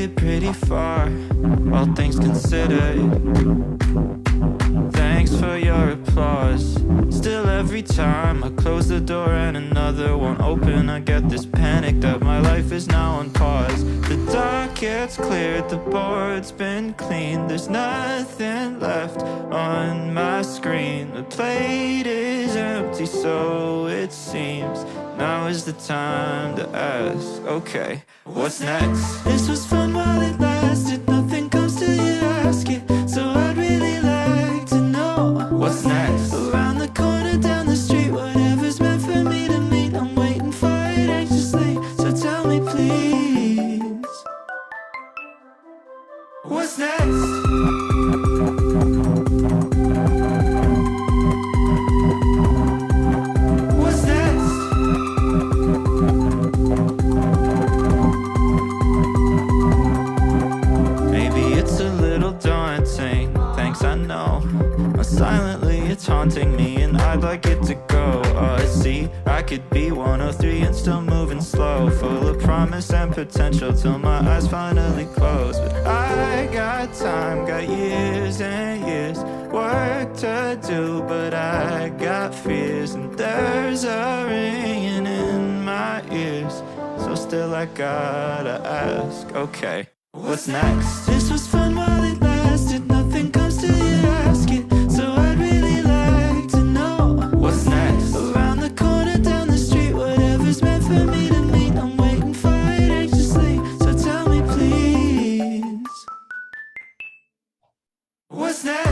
it pretty far, all things considered. Thanks for your applause. Still every time I close the door and another won't open, I get this panic that my life is now on pause. The dark gets cleared, the board's been cleaned, there's nothing left on my screen. The plate is empty, so it seems. Now is the time to ask, okay, what's next? This was fun while it lasted, nothing comes till you ask it. So I'd really like to know what's next. Around the corner, down the street, whatever's meant for me to meet, I'm waiting for it anxiously, so tell me please, what's next? Silently it's haunting me and I'd like it to go. See, I could be 103 and still moving slow, full of promise and potential till my eyes finally close. But I got time, got years and years, work to do, but I got fears, and there's a ringing in my ears, so still I gotta ask, okay, what's next? This was fun while it lasted, nothing comes till you ask it. So I'd really like to know what's next. Around the corner, down the street, whatever's meant for me to meet, I'm waiting for it anxiously, so tell me please, what's next?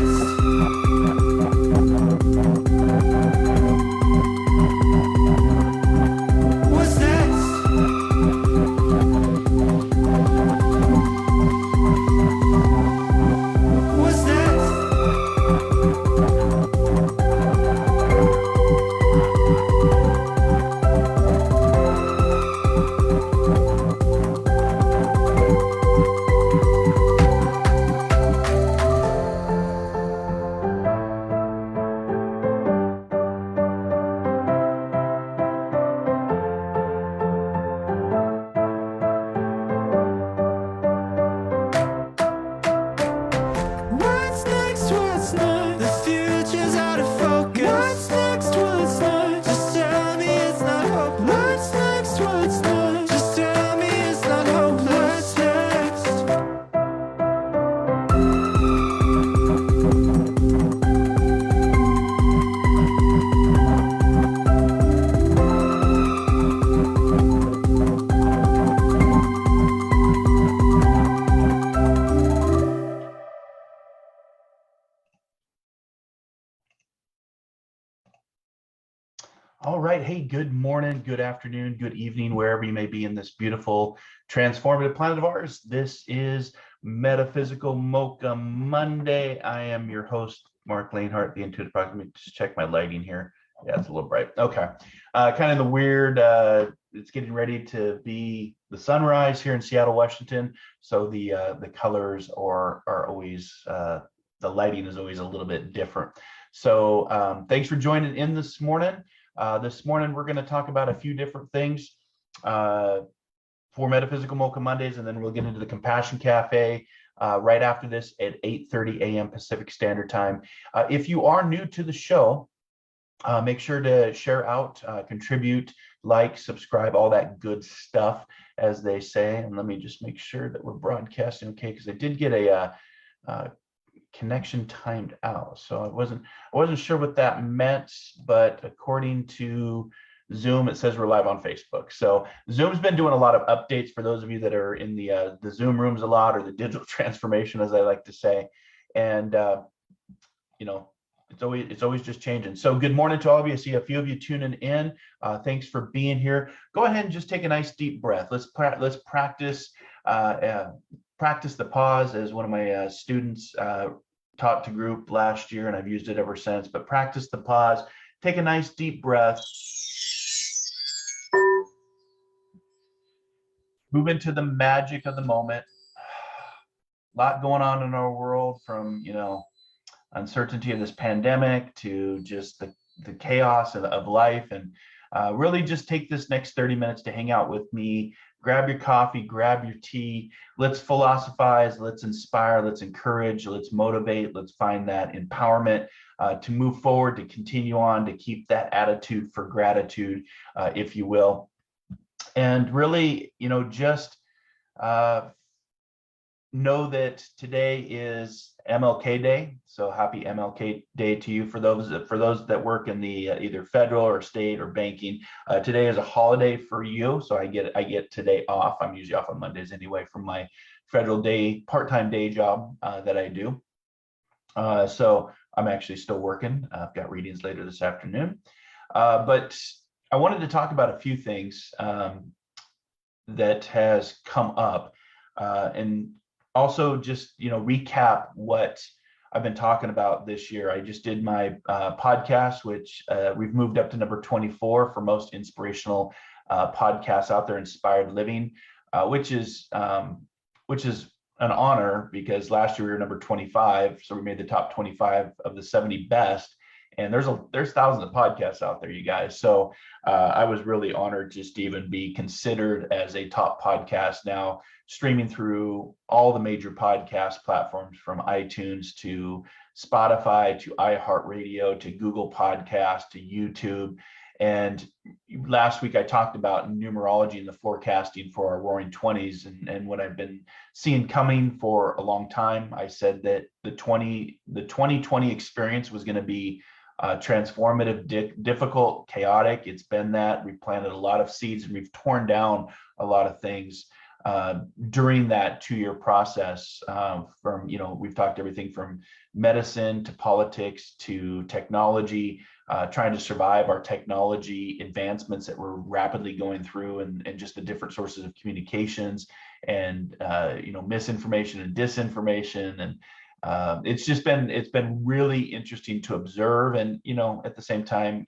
All right. Hey, good morning, good afternoon, good evening, wherever you may be in this beautiful, transformative planet of ours. This is Metaphysical Mocha Monday. I am your host, Marc Lainhart, the Intuitive Prospector. Let me just check my lighting here. Yeah, it's a little bright. Okay. Kind of the weird, it's getting ready to be the sunrise here in Seattle, Washington. So the colors are always, the lighting is always a little bit different. So thanks for joining in this morning. This morning, we're going to talk about a few different things for Metaphysical Mocha Mondays, and then we'll get into the Compassion Cafe right after this at 8:30 a.m. Pacific Standard Time. If you are new to the show, make sure to share out, contribute, like, subscribe, all that good stuff, as they say. And let me just make sure that we're broadcasting okay, because I did get a connection timed out, so I wasn't sure what that meant, but according to Zoom, it says we're live on Facebook. So Zoom's been doing a lot of updates for those of you that are in the Zoom rooms a lot, or the digital transformation, as I like to say. And you know, it's always just changing. So good morning to all of you. I see a few of you tuning in. Thanks for being here. Go ahead and just take a nice deep breath. Let's practice practice the pause, as one of my students taught to group last year, and I've used it ever since. But practice the pause. Take a nice deep breath. Move into the magic of the moment. A lot going on in our world, from uncertainty of this pandemic to just the chaos of life. And really just take this next 30 minutes to hang out with me, grab your coffee, grab your tea. Let's philosophize, let's inspire, let's encourage, let's motivate, let's find that empowerment to move forward, to continue on, to keep that attitude for gratitude, if you will. And really, just know that today is MLK Day. So happy MLK Day to you. For those that work in the either federal or state or banking, today is a holiday for you. So I get today off. I'm usually off on Mondays anyway from my federal part-time day job that I do. So I'm actually still working. I've got readings later this afternoon. But I wanted to talk about a few things that has come up, and also just recap what I've been talking about this year. I just did my podcast, which we've moved up to number 24 for most inspirational podcasts out there, Inspired Living, which is an honor, because last year we were number 25, so we made the top 25 of the 70 best. And there's thousands of podcasts out there, you guys. So I was really honored just to even be considered as a top podcast now, streaming through all the major podcast platforms, from iTunes to Spotify to iHeartRadio to Google Podcast to YouTube. And last week I talked about numerology and the forecasting for our Roaring 20s, and what I've been seeing coming for a long time. I said that the 2020 experience was going to be transformative, difficult, chaotic. It's been that. We've planted a lot of seeds and we've torn down a lot of things during that 2-year process. We've talked everything from medicine to politics to technology, trying to survive our technology advancements that we're rapidly going through, and just the different sources of communications, and misinformation and disinformation. And it's been really interesting to observe, and at the same time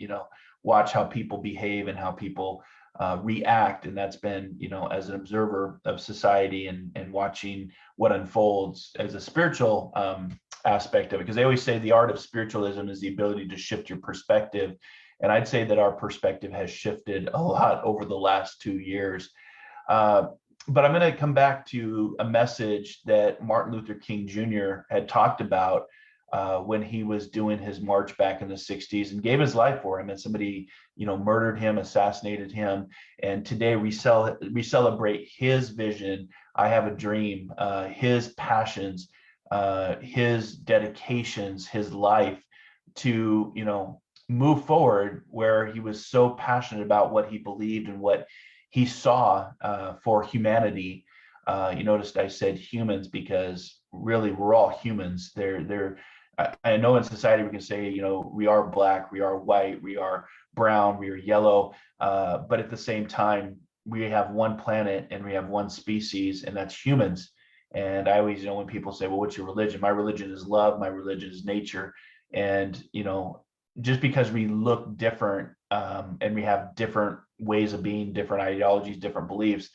watch how people behave and how people react. And that's been as an observer of society, and watching what unfolds as a spiritual aspect of it, because they always say the art of spiritualism is the ability to shift your perspective. And I'd say that our perspective has shifted a lot over the last 2 years. But I'm going to come back to a message that Martin Luther King Jr. had talked about when he was doing his march back in the 60s and gave his life for him. And somebody, murdered him, assassinated him. And today we celebrate his vision. I have a dream, his passions, his dedications, his life to, move forward, where he was so passionate about what he believed and what he saw for humanity. You noticed I said humans, because really we're all humans. I know in society we can say, we are black, we are white, we are brown, we are yellow, but at the same time, we have one planet and we have one species, and that's humans. And I always, when people say, well, what's your religion? My religion is love. My religion is nature. And, just because we look different and we have different ways of being, different ideologies, different beliefs,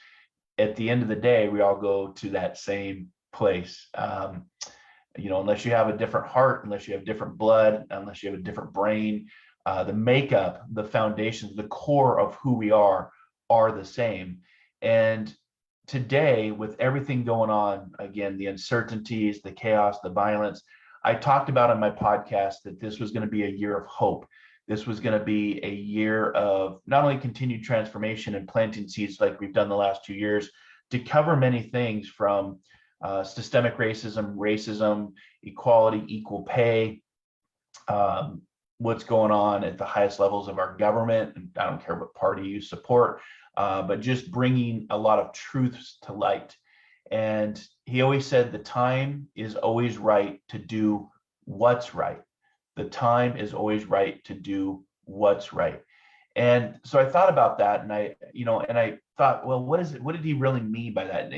at the end of the day, we all go to that same place. Unless you have a different heart, unless you have different blood, unless you have a different brain, the makeup, the foundations, the core of who we are the same. And today, with everything going on, again, the uncertainties, the chaos, the violence, I talked about on my podcast that this was going to be a year of hope. This was going to be a year of not only continued transformation and planting seeds like we've done the last 2 years, to cover many things from systemic racism, equality, equal pay, what's going on at the highest levels of our government. And I don't care what party you support, but just bringing a lot of truths to light. And he always said the time is always right to do what's right. The time is always right to do what's right. And so I thought about that, and I thought, well, what is it? What did he really mean by that?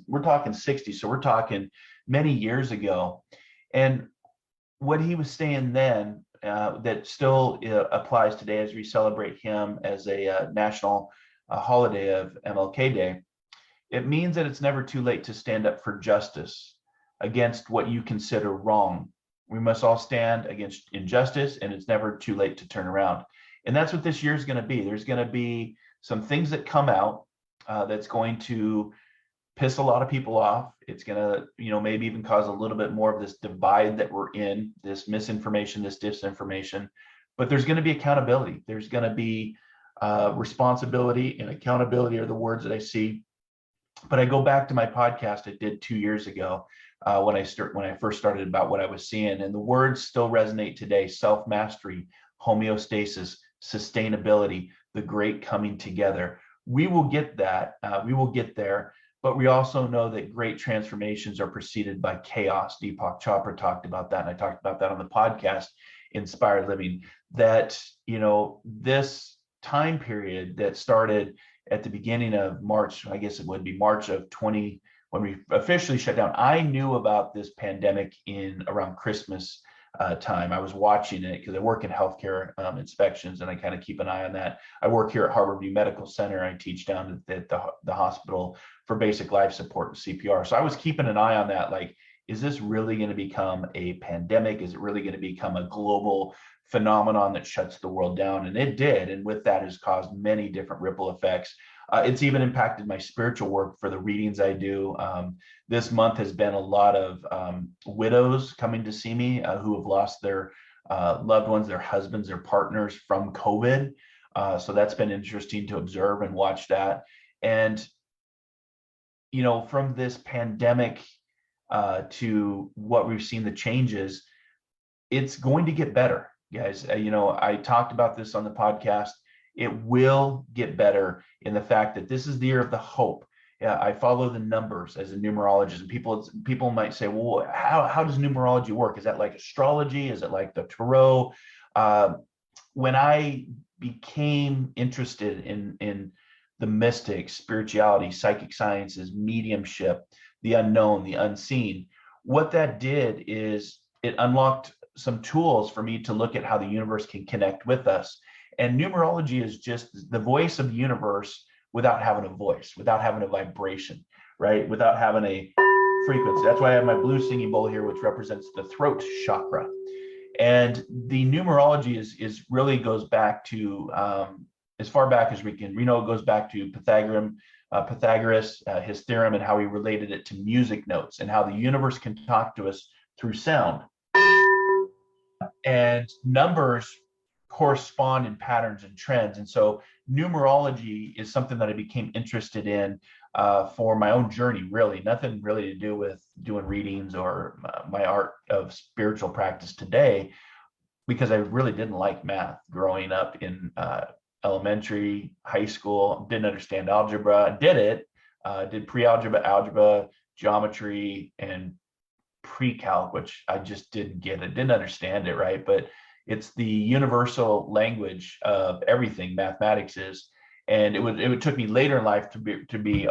We're talking 60, so we're talking many years ago. And what he was saying then that still applies today as we celebrate him as a national holiday of MLK Day. It means that it's never too late to stand up for justice against what you consider wrong. We must all stand against injustice, and it's never too late to turn around. And that's what this year is going to be. There's going to be some things that come out that's going to piss a lot of people off. It's going to, maybe even cause a little bit more of this divide that we're in, this misinformation, this disinformation. But there's going to be accountability. There's going to be responsibility, and accountability are the words that I see. But I go back to my podcast I did 2 years ago when I first started, about what I was seeing, and the words still resonate today: self-mastery, homeostasis, sustainability, the great coming together. We will get that. We will get there. But we also know that great transformations are preceded by chaos. Deepak Chopra talked about that, and I talked about that on the podcast, Inspired Living, that, this time period that started at the beginning of March, I guess it would be March of 20, when we officially shut down. I knew about this pandemic in around Christmas time. I was watching it because I work in healthcare inspections, and I kind of keep an eye on that. I work here at Harborview Medical Center. I teach down at the hospital for basic life support and CPR. So I was keeping an eye on that. Like, is this really going to become a pandemic? Is it really going to become a global phenomenon that shuts the world down? And it did. And with that has caused many different ripple effects. It's even impacted my spiritual work for the readings I do. This month has been a lot of widows coming to see me who have lost their loved ones, their husbands, their partners from COVID. So that's been interesting to observe and watch that. And, from this pandemic to what we've seen, the changes, it's going to get better, guys. I talked about this on the podcast. It will get better in the fact that this is the year of the hope. I follow the numbers as a numerologist, and people might say, well, how does numerology work? Is that like astrology? Is it like the tarot? When I became interested in the mystics, spirituality, psychic sciences, mediumship, the unknown, the unseen, what that did is it unlocked some tools for me to look at how the universe can connect with us. And numerology is just the voice of the universe without having a voice, without having a vibration, right? Without having a frequency. That's why I have my blue singing bowl here, which represents the throat chakra. And the numerology is really goes back to as far back as we can. We know it goes back to Pythagoras, his theorem, and how he related it to music notes, and how the universe can talk to us through sound. And numbers correspond in patterns and trends. And so numerology is something that I became interested in for my own journey, really. Nothing really to do with doing readings or my art of spiritual practice today, because I really didn't like math growing up in elementary, high school. Didn't understand algebra. Did pre-algebra, algebra, geometry, and pre-calc, which I just didn't get it, didn't understand it, right? But it's the universal language of everything mathematics is. And it took me later in life to be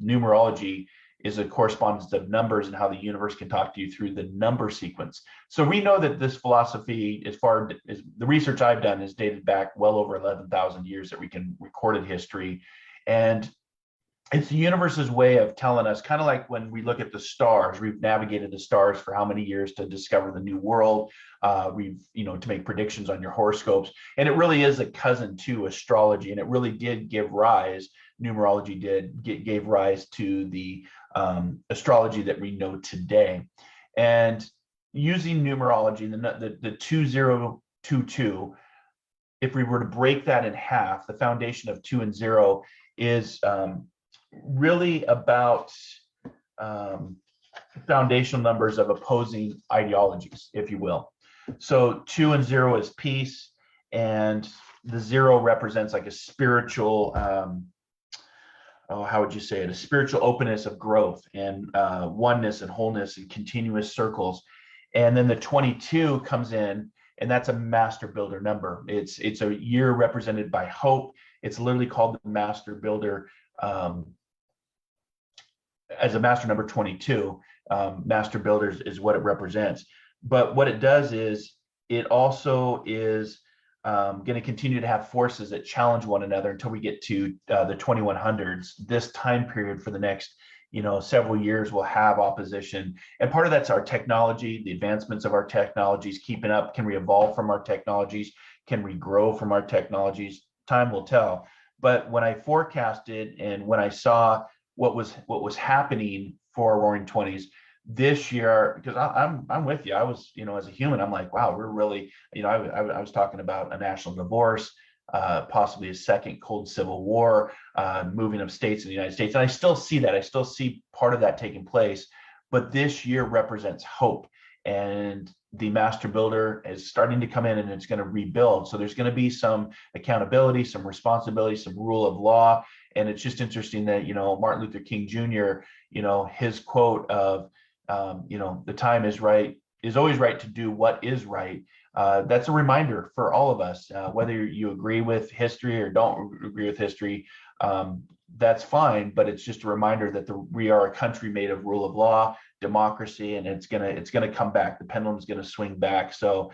numerology is a correspondence of numbers and how the universe can talk to you through the number sequence. So we know that this philosophy, as far as the research I've done, is dated back well over 11,000 years that we can recorded history. And it's the universe's way of telling us, kind of like when we look at the stars. We've navigated the stars for how many years to discover the new world. We've, to make predictions on your horoscopes. And it really is a cousin to astrology. And it really did give rise, numerology gave rise to the astrology that we know today. And using numerology, the 2022, if we were to break that in half, the foundation of 2 and 0 is really about foundational numbers of opposing ideologies, if you will. So 2 and 0 is peace, and the 0 represents like a spiritual, how would you say it? A spiritual openness of growth and oneness and wholeness and continuous circles. And then the 22 comes in, and that's a master builder number. It's a year represented by hope. It's literally called the master builder as a master number 22. Master builders is what it represents. But what it does is it also is going to continue to have forces that challenge one another until we get to the 2100s. This time period for the next several years will have opposition. And part of that's our technology, the advancements of our technologies, keeping up. Can we evolve from our technologies? Can we grow from our technologies? Time will tell. But when I forecasted and when I saw what was happening for Roaring Twenties this year, because I'm with you. I was, as a human, I'm like, wow, we're really, I was talking about a national divorce, possibly a second cold civil war, moving of states in the United States. And I still see that. I still see part of that taking place. But this year represents hope. And the master builder is starting to come in and it's going to rebuild. So there's going to be some accountability, some responsibility, some rule of law. And it's just interesting that, Martin Luther King Jr., his quote of, the time is right, is always right to do what is right. That's a reminder for all of us, whether you agree with history or don't agree with history, that's fine. But it's just a reminder that we are a country made of rule of law, democracy, and it's gonna come back. The pendulum's gonna swing back. So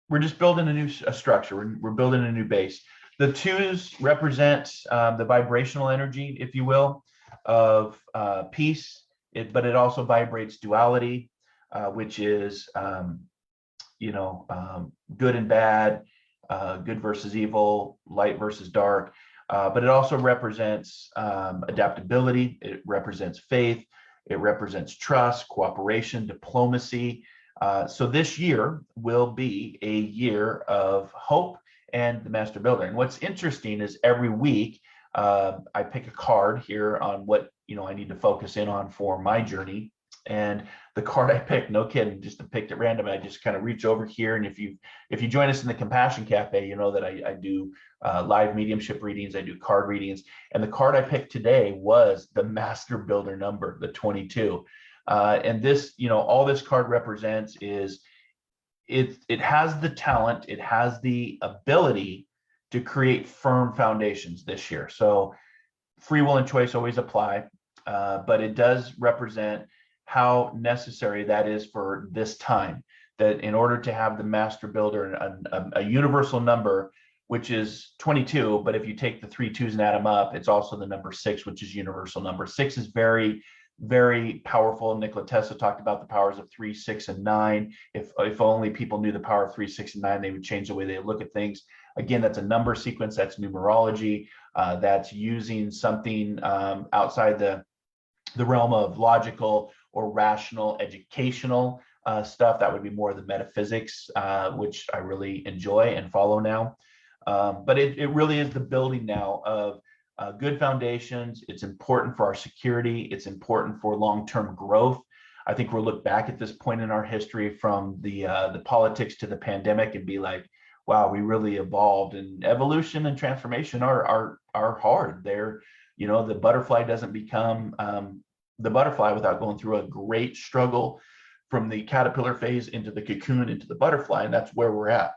we're just building a structure. We're building a new base. The twos represent the vibrational energy, if you will, of peace. But it also vibrates duality, which is good and bad, good versus evil, light versus dark. But it also represents adaptability. It represents faith. It represents trust, cooperation, diplomacy. So this year will be a year of hope and the master builder. And what's interesting is every week I pick a card here on what I need to focus in on for my journey. And the card I picked, no kidding, just picked at random. I just kind of reach over here. And if you join us in the Compassion Cafe, you know that I do live mediumship readings. I do card readings. And the card I picked today was the Master Builder number, the 22. And this, all this card represents is it has the talent, it has the ability to create firm foundations this year. So free will and choice always apply, but it does represent how necessary that is for this time, that in order to have the master builder, a universal number, which is 22, but if you take the 3 2s and add them up, it's also the number 6, which is universal number. 6 is very, very powerful. Nikola Tesla talked about the powers of 3, 6, and 9. If only people knew the power of 3, 6, and 9, they would change the way they look at things. Again, that's a number sequence, that's numerology, that's using something outside the realm of logical or rational educational stuff. That would be more of the metaphysics, which I really enjoy and follow now. But it really is the building now of good foundations. It's important for our security. It's important for long-term growth. I think we'll look back at this point in our history from the politics to the pandemic and be like, wow, we really evolved. And evolution and transformation are hard. They're, the butterfly doesn't become the butterfly without going through a great struggle from the caterpillar phase into the cocoon into the butterfly, and that's where we're at.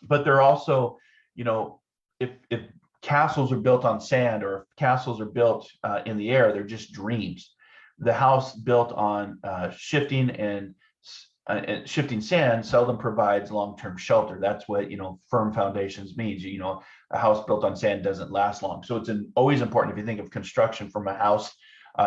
But they're also, if castles are built on sand or if castles are built in the air, they're just dreams. The house built on shifting sand seldom provides long-term shelter. That's what firm foundations means. A house built on sand doesn't last long. So it's always important, if you think of construction from a house,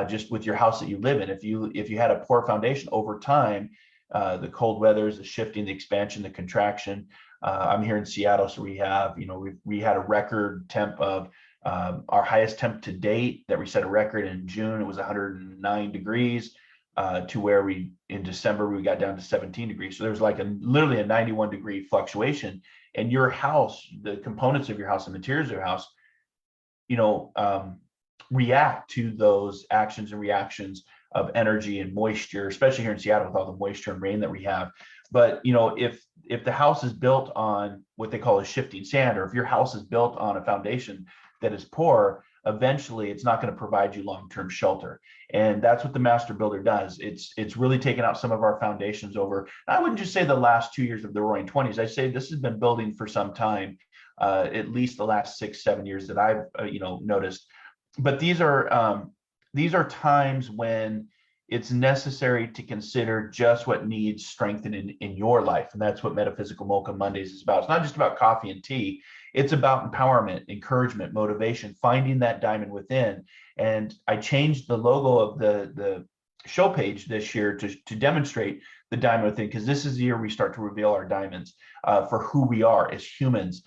just with your house that you live in, if you had a poor foundation over time, the cold weathers, the shifting, the expansion, the contraction. I'm here in Seattle, so we have, we had a record temp of our highest temp to date that we set a record in June. It was 109 degrees to where in December we got down to 17 degrees. So there's like literally a 91 degree fluctuation. And your house, the components of your house, the materials of your house, react to those actions and reactions of energy and moisture, especially here in Seattle with all the moisture and rain that we have. But if the house is built on what they call a shifting sand, or if your house is built on a foundation that is poor, eventually it's not going to provide you long-term shelter. And that's what the master builder does. It's really taken out some of our foundations over, I wouldn't just say the last 2 years of the Roaring 20s. I say this has been building for some time, at least the last 6-7 years that I've noticed. But these are times when it's necessary to consider just what needs strengthening in your life. And that's what Metaphysical Mocha Mondays is about. It's not just about coffee and tea. It's about empowerment, encouragement, motivation, finding that diamond within. And I changed the logo of the show page this year to demonstrate the diamond thing, because this is the year we start to reveal our diamonds for who we are as humans,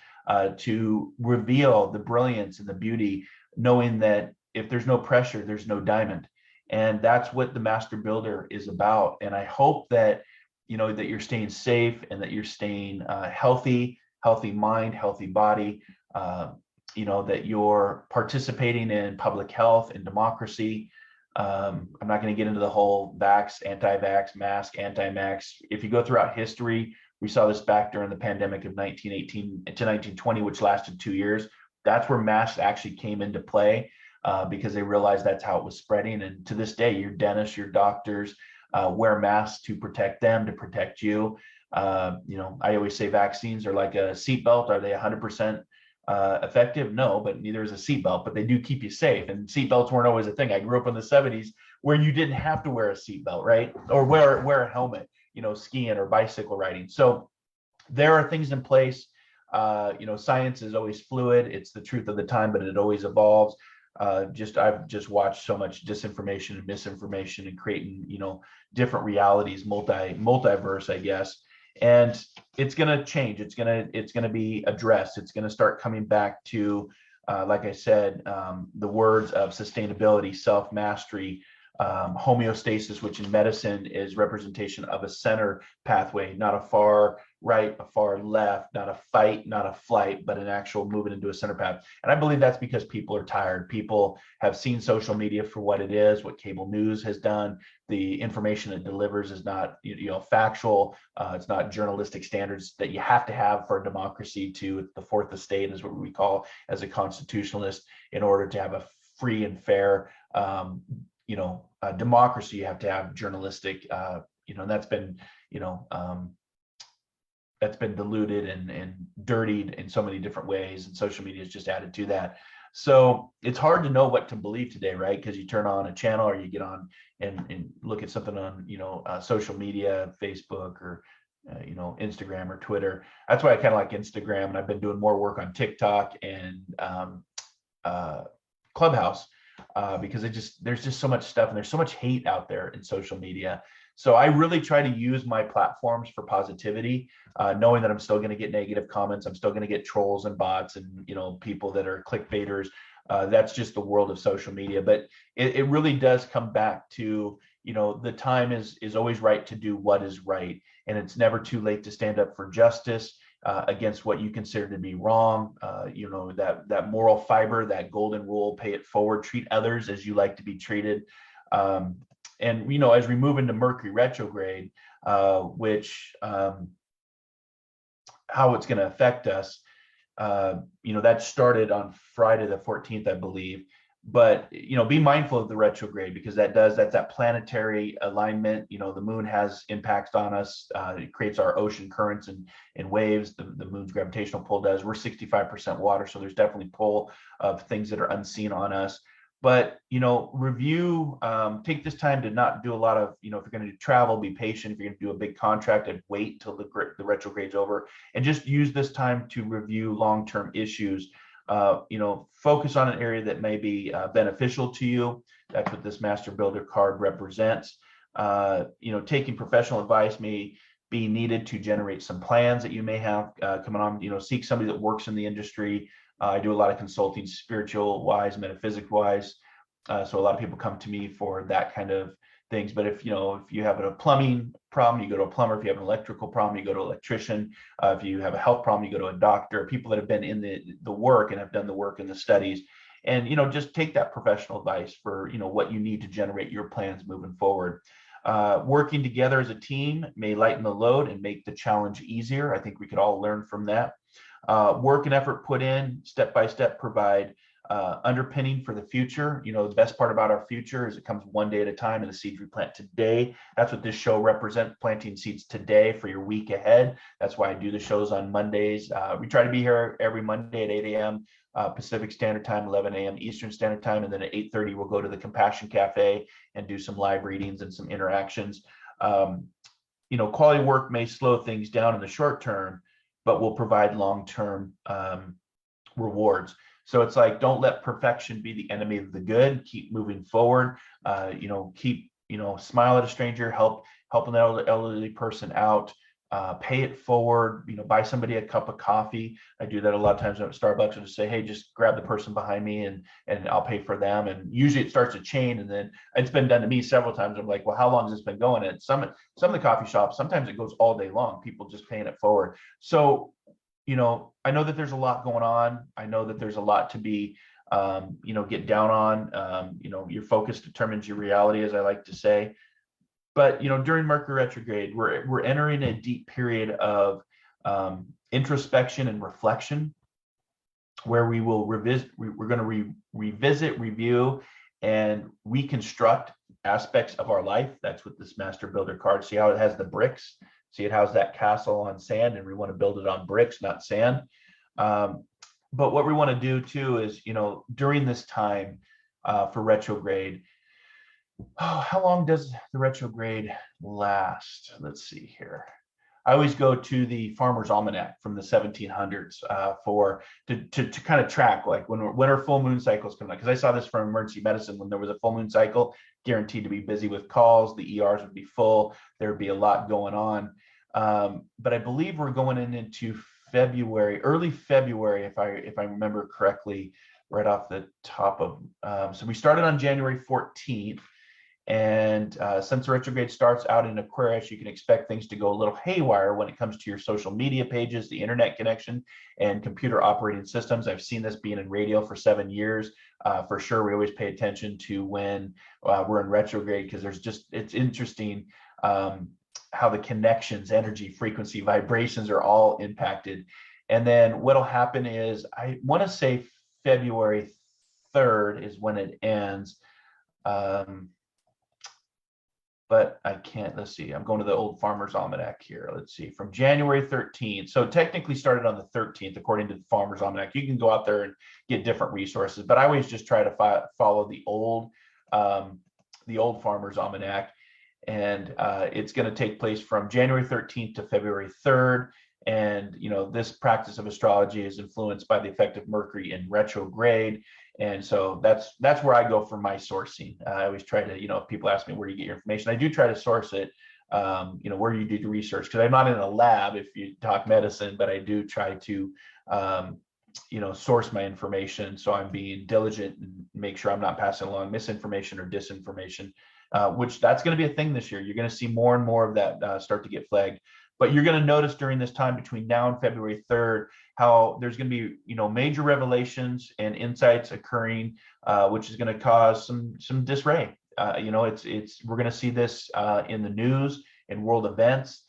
to reveal the brilliance and the beauty, knowing that if there's no pressure, there's no diamond. And that's what the Master Builder is about. And I hope that, that you're staying safe and that you're staying healthy mind, healthy body, that you're participating in public health and democracy. I'm not going to get into the whole vax, anti-vax, mask, anti-max. If you go throughout history, we saw this back during the pandemic of 1918 to 1920, which lasted 2 years. That's where masks actually came into play, because they realized that's how it was spreading. And to this day, your dentists, your doctors wear masks to protect them, to protect you. I always say vaccines are like a seatbelt. Are they 100% effective? No, but neither is a seatbelt, but they do keep you safe. And seatbelts weren't always a thing. I grew up in the 70s where you didn't have to wear a seatbelt, right? Or wear a helmet, skiing or bicycle riding. So there are things in place. Science is always fluid. It's the truth of the time, but it always evolves. I've just watched so much disinformation and misinformation and creating, different realities, multiverse, I guess. And it's going to change. It's going to be addressed. It's going to start coming back to, like I said, the words of sustainability, self-mastery, homeostasis, which in medicine is representation of a center pathway, not a far right, a far left, not a fight, not a flight, but an actual movement into a center path. And I believe that's because people are tired. People have seen social media for what it is, what cable news has done. The information it delivers is not, factual. It's not journalistic standards that you have to have for a democracy. To the fourth estate is what we call as a constitutionalist. In order to have a free and fair, democracy, you have to have journalistic, and that's been, that's been diluted and dirtied in so many different ways, and social media has just added to that. So it's hard to know what to believe today, right? Because you turn on a channel or you get on and look at something on, social media, Facebook or, Instagram or Twitter. That's why I kind of like Instagram, and I've been doing more work on TikTok and Clubhouse, because there's just so much stuff and there's so much hate out there in social media. So I really try to use my platforms for positivity, knowing that I'm still going to get negative comments. I'm still going to get trolls and bots and, people that are clickbaiters. That's just the world of social media. But it really does come back to, the time is always right to do what is right. And it's never too late to stand up for justice against what you consider to be wrong. That moral fiber, that golden rule, pay it forward, treat others as you like to be treated. And, as we move into Mercury retrograde, which how it's going to affect us, that started on Friday the 14th, I believe. But, be mindful of the retrograde, because that's that planetary alignment. The moon has impacts on us. It creates our ocean currents and waves. The moon's gravitational pull does. We're 65% water, so there's definitely pull of things that are unseen on us. But, review, take this time to not do a lot of, if you're going to travel, be patient. If you're going to do a big contract, and wait till the retrograde's over, and just use this time to review long-term issues. Focus on an area that may be beneficial to you. That's what this Master Builder card represents. Taking professional advice may be needed to generate some plans that you may have coming on. Seek somebody that works in the industry. I do a lot of consulting, spiritual wise, metaphysical wise. So a lot of people come to me for that kind of things. But if you have a plumbing problem, you go to a plumber. If you have an electrical problem, you go to an electrician. If you have a health problem, you go to a doctor. People that have been in the work and have done the work in the studies. And just take that professional advice for what you need to generate your plans moving forward. Working together as a team may lighten the load and make the challenge easier. I think we could all learn from that. Work and effort put in step by step provide underpinning for the future. The best part about our future is it comes one day at a time, and the seeds we plant today. That's what this show represents, planting seeds today for your week ahead. That's why I do the shows on Mondays. We try to be here every Monday at 8 a.m. Pacific Standard Time, 11 a.m. Eastern Standard Time. And then at 8:30, we'll go to the Compassion Cafe and do some live readings and some interactions. Quality work may slow things down in the short term, but will provide long-term rewards. So it's like, don't let perfection be the enemy of the good. Keep moving forward. Keep smile at a stranger, help an elderly person out, pay it forward, buy somebody a cup of coffee. I do that a lot of times at Starbucks. I just say, hey, just grab the person behind me and I'll pay for them. And usually it starts a chain, and then it's been done to me several times. I'm like, well, how long has this been going? And some of the coffee shops, sometimes it goes all day long, people just paying it forward. So, I know that there's a lot going on. I know that there's a lot to be, get down on. Your focus determines your reality, as I like to say. But during Mercury retrograde, we're entering a deep period of introspection and reflection, where we will revisit. We're going to revisit, review, and reconstruct aspects of our life. That's what this Master Builder card. See how it has the bricks. See it has that castle on sand, and we want to build it on bricks, not sand. But what we want to do too is, during this time for retrograde. How long does the retrograde last? Let's see here. I always go to the Farmer's Almanac from the 1700s to kind of track, like when our full moon cycles come out. Because I saw this from emergency medicine, when there was a full moon cycle, guaranteed to be busy with calls. The ERs would be full. There would be a lot going on. But I believe we're going into February, early February, if I remember correctly, right off the top of. So we started on January 14th. And since the retrograde starts out in Aquarius, you can expect things to go a little haywire when it comes to your social media pages, the internet connection, and computer operating systems. I've seen this being in radio for 7 years. For sure, we always pay attention to when we're in retrograde, because it's interesting how the connections, energy, frequency, vibrations are all impacted. And then what'll happen is, I want to say February 3rd is when it ends. But I can't, let's see, I'm going to the old Farmer's Almanac here. Let's see, from January 13th. So technically started on the 13th, according to the Farmer's Almanac. You can go out there and get different resources, but I always just try to follow the old Farmer's Almanac. And it's going to take place from January 13th to February 3rd. And, this practice of astrology is influenced by the effect of Mercury in retrograde. And so that's where I go for my sourcing. I always try to, if people ask me where you get your information, I do try to source it, where you do the research, because I'm not in a lab if you talk medicine, but I do try to, source my information. So I'm being diligent and make sure I'm not passing along misinformation or disinformation, which that's going to be a thing this year. You're going to see more and more of that start to get flagged. But you're going to notice during this time between now and February 3rd, how there's going to be, major revelations and insights occurring, which is going to cause some disarray. We're going to see this in the news and world events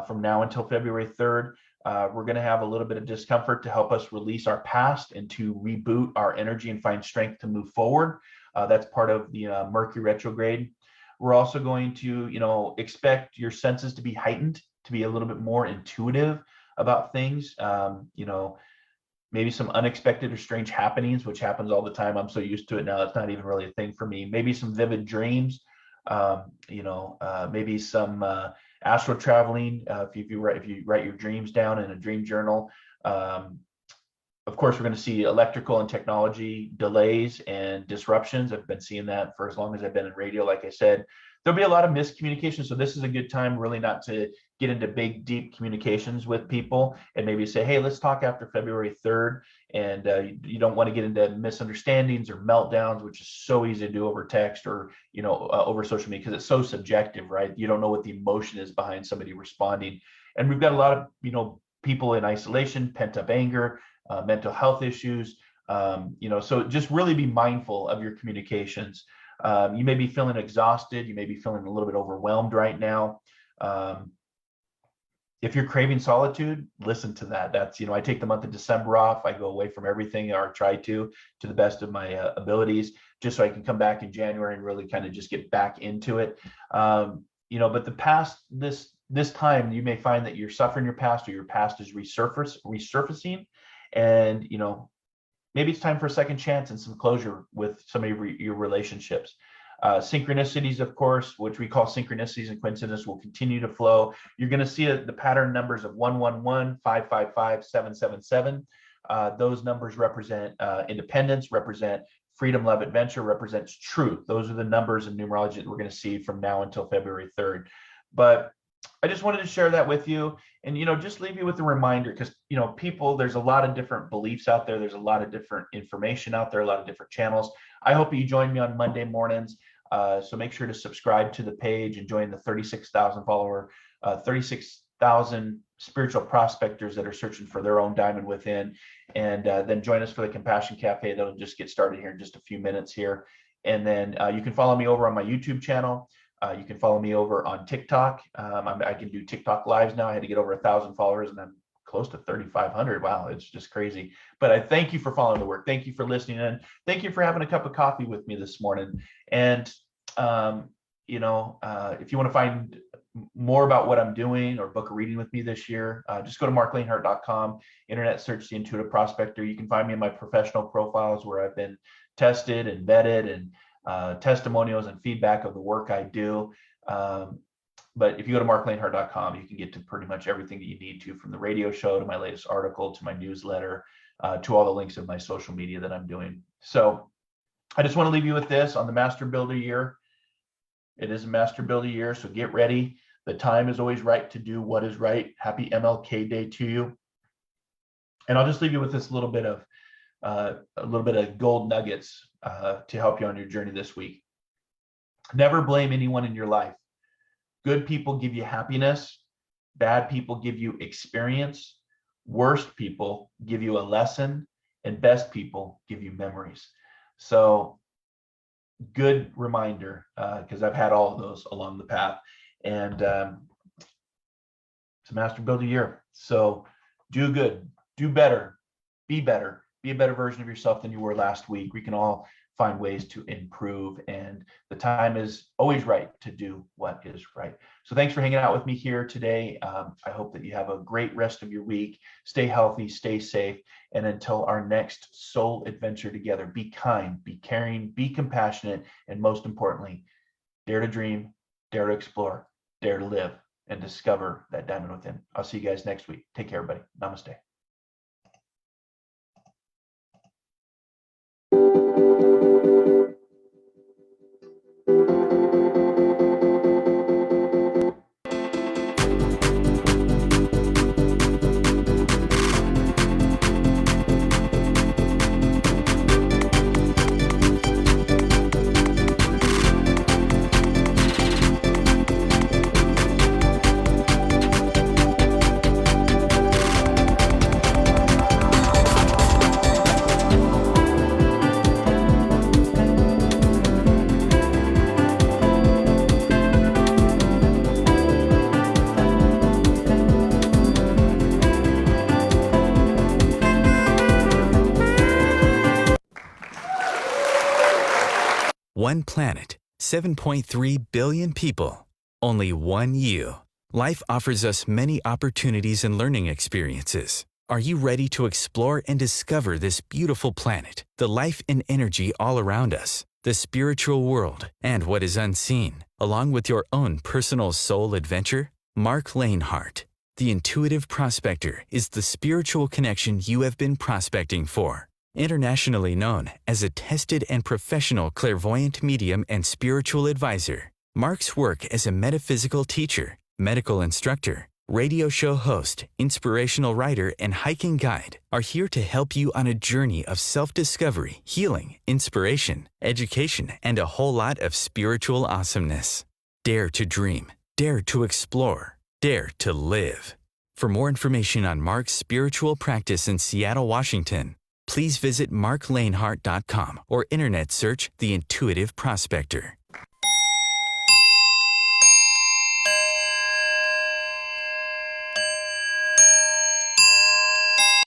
from now until February 3rd. We're going to have a little bit of discomfort to help us release our past and to reboot our energy and find strength to move forward. That's part of the Mercury retrograde. We're also going to, expect your senses to be heightened, to be a little bit more intuitive about things. Maybe some unexpected or strange happenings, which happens all the time. I'm so used to it now, it's not even really a thing for me. Maybe some vivid dreams, maybe some astral traveling, if you write your dreams down in a dream journal. Of course, we're going to see electrical and technology delays and disruptions. I've been seeing that for as long as I've been in radio. Like I said, there'll be a lot of miscommunication. So this is a good time really not to get into big, deep communications with people, and maybe say, hey, let's talk after February 3rd. And you don't want to get into misunderstandings or meltdowns, which is so easy to do over text or, over social media, because it's so subjective, right? You don't know what the emotion is behind somebody responding. And we've got a lot of, people in isolation, pent up anger, mental health issues, so just really be mindful of your communications. You may be feeling exhausted. You may be feeling a little bit overwhelmed right now. If you're craving solitude, listen to that. That's, I take the month of December off. I go away from everything, or try to the best of my abilities, just so I can come back in January and really kind of just get back into it. But the past, this time, you may find that you're suffering your past, or your past is resurfacing. And, maybe it's time for a second chance and some closure with some of your relationships. Synchronicities, of course, which we call synchronicities and coincidence, will continue to flow. You're going to see the pattern numbers of 111, 555, 777. Those numbers represent independence, represent freedom, love, adventure represents truth. Those are the numbers in numerology that we're going to see from now until February 3rd. But I just wanted to share that with you, and just leave you with a reminder, because people, there's a lot of different beliefs out there, there's a lot of different information out there, a lot of different channels. I hope you join me on Monday mornings. So make sure to subscribe to the page and join the 36,000 follower, 36,000 spiritual prospectors that are searching for their own diamond within. And then join us for the Compassion Cafe. That'll just get started here in just a few minutes here. And then you can follow me over on my YouTube channel. You can follow me over on TikTok. I can do TikTok lives now. I had to get over 1,000 followers, and I'm close to 3,500. Wow, it's just crazy. But I thank you for following the work. Thank you for listening in. Thank you for having a cup of coffee with me this morning. And if you want to find more about what I'm doing or book a reading with me this year, just go to marclainhart.com, internet search the Intuitive Prospector. You can find me in my professional profiles where I've been tested and vetted, and testimonials and feedback of the work I do. But if you go to marclainhart.com, you can get to pretty much everything that you need to, from the radio show to my latest article to my newsletter, to all the links of my social media that I'm doing. So I just want to leave you with this on the Master Builder year. It is a Master Builder year, so get ready. The time is always right to do what is right. Happy MLK Day to you. And I'll just leave you with this little bit of gold nuggets to help you on your journey this week. Never blame anyone in your life. Good people give you happiness. Bad people give you experience. Worst people give you a lesson, and best people give you memories. So good reminder, because I've had all of those along the path. And it's a Master Builder year. So do good, do better, be a better version of yourself than you were last week. We can all find ways to improve, and the time is always right to do what is right. So thanks for hanging out with me here today. I hope that you have a great rest of your week. Stay healthy, stay safe, and until our next soul adventure together, be kind, be caring, be compassionate, and most importantly, dare to dream, dare to explore, dare to live, and discover that diamond within. I'll see you guys next week. Take care, everybody. Namaste. One planet, 7.3 billion people, only one you. Life offers us many opportunities and learning experiences. Are you ready to explore and discover this beautiful planet, the life and energy all around us, the spiritual world, and what is unseen, along with your own personal soul adventure? Marc Lainhart, the Intuitive Prospector, is the spiritual connection you have been prospecting for. Internationally known as a tested and professional clairvoyant medium and spiritual advisor, Marc's work as a metaphysical teacher, medical instructor, radio show host, inspirational writer, and hiking guide are here to help you on a journey of self-discovery, healing, inspiration, education, and a whole lot of spiritual awesomeness. Dare to dream, dare to explore, dare to live. For more information on Marc's spiritual practice in Seattle, Washington, please visit marclainhart.com or internet search The Intuitive Prospector.